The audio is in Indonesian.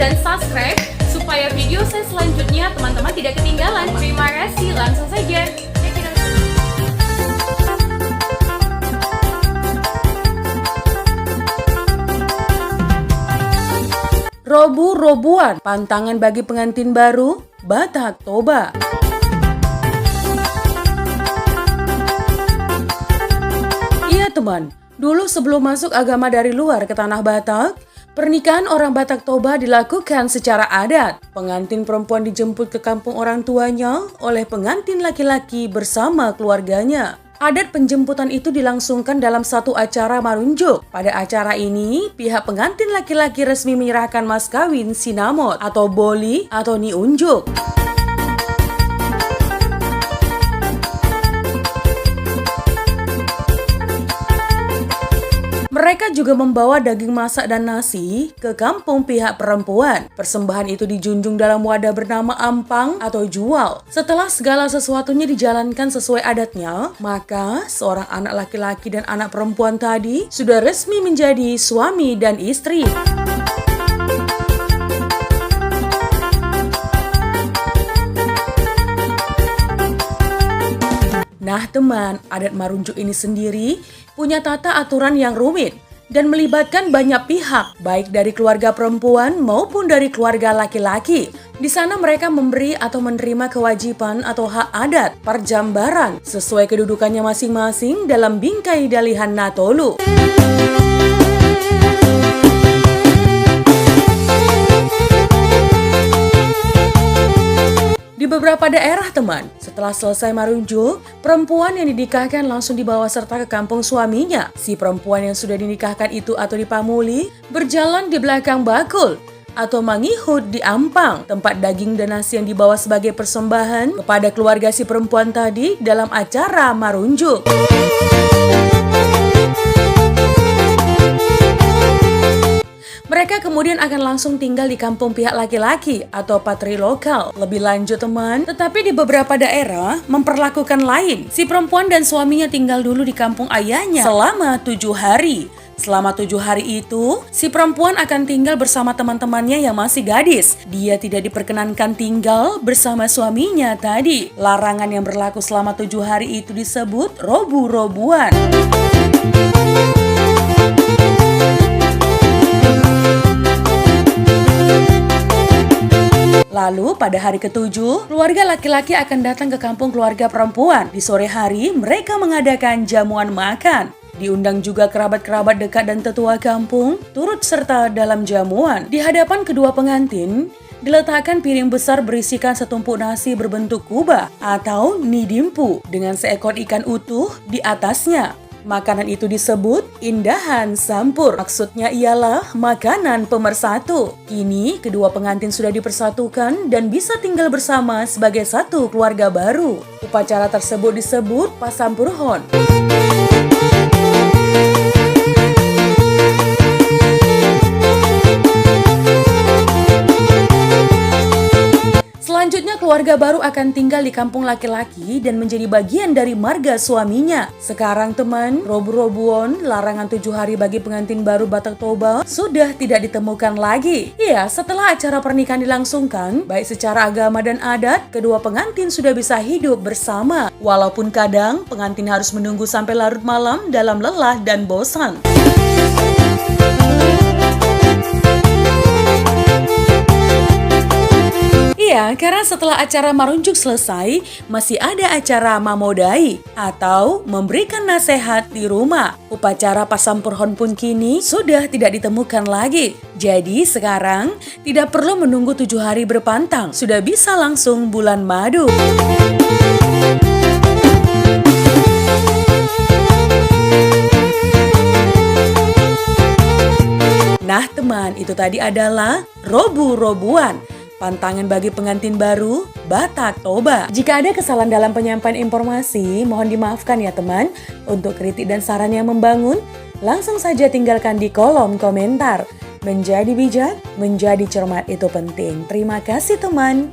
dan subscribe supaya video saya selanjutnya teman-teman tidak ketinggalan. Terima kasih, langsung saja. Robu-robuan, pantangan bagi pengantin baru, Batak Toba. Iya teman, dulu sebelum masuk agama dari luar ke tanah Batak, pernikahan orang Batak Toba dilakukan secara adat. Pengantin perempuan dijemput ke kampung orang tuanya oleh pengantin laki-laki bersama keluarganya. Adat penjemputan itu dilangsungkan dalam satu acara marunjuk. Pada acara ini, pihak pengantin laki-laki resmi menyerahkan mas kawin sinamot atau boli atau niunjuk. Mereka juga membawa daging masak dan nasi ke kampung pihak perempuan. Persembahan itu dijunjung dalam wadah bernama ampang atau jual. Setelah segala sesuatunya dijalankan sesuai adatnya, maka seorang anak laki-laki dan anak perempuan tadi sudah resmi menjadi suami dan istri. Nah teman, adat marunjuk ini sendiri punya tata aturan yang rumit dan melibatkan banyak pihak, baik dari keluarga perempuan maupun dari keluarga laki-laki. Di sana mereka memberi atau menerima kewajiban atau hak adat perjambaran sesuai kedudukannya masing-masing dalam bingkai dalihan Natolu. Di beberapa daerah teman, setelah selesai marunjuk, perempuan yang dinikahkan langsung dibawa serta ke kampung suaminya. Si perempuan yang sudah dinikahkan itu atau dipamuli berjalan di belakang bakul atau mangihut di ampang, tempat daging dan nasi yang dibawa sebagai persembahan kepada keluarga si perempuan tadi dalam acara marunjuk. Mereka kemudian akan langsung tinggal di kampung pihak laki-laki atau patri lokal. Lebih lanjut teman, tetapi di beberapa daerah memperlakukan lain. Si perempuan dan suaminya tinggal dulu di kampung ayahnya selama 7 hari. Selama 7 hari itu, si perempuan akan tinggal bersama teman-temannya yang masih gadis. Dia tidak diperkenankan tinggal bersama suaminya tadi. Larangan yang berlaku selama 7 hari itu disebut robu-robuan. Lalu pada hari ke-7, keluarga laki-laki akan datang ke kampung keluarga perempuan. Di sore hari, mereka mengadakan jamuan makan. Diundang juga kerabat-kerabat dekat dan tetua kampung, turut serta dalam jamuan. Di hadapan kedua pengantin, diletakkan piring besar berisikan setumpuk nasi berbentuk kubah atau nidimpu dengan seekor ikan utuh di atasnya. Makanan itu disebut indahan sampur. Maksudnya ialah makanan pemersatu. Kini kedua pengantin sudah dipersatukan dan bisa tinggal bersama sebagai satu keluarga baru. Upacara tersebut disebut pasampurhon. Selanjutnya keluarga baru akan tinggal di kampung laki-laki dan menjadi bagian dari marga suaminya. Sekarang teman, robu-robuan, larangan 7 hari bagi pengantin baru Batak Toba sudah tidak ditemukan lagi. Ya, setelah acara pernikahan dilangsungkan, baik secara agama dan adat, kedua pengantin sudah bisa hidup bersama. Walaupun kadang pengantin harus menunggu sampai larut malam dalam lelah dan bosan. Iya, karena setelah acara marunjuk selesai, masih ada acara mamodai atau memberikan nasihat di rumah. Upacara pasampurhon pun kini sudah tidak ditemukan lagi. Jadi sekarang tidak perlu menunggu 7 hari berpantang, sudah bisa langsung bulan madu. Nah teman, itu tadi adalah robu-robuan. Pantangan bagi pengantin baru, Batak Toba. Jika ada kesalahan dalam penyampaian informasi, mohon dimaafkan ya teman. Untuk kritik dan saran yang membangun, langsung saja tinggalkan di kolom komentar. Menjadi bijak, menjadi cermat itu penting. Terima kasih teman.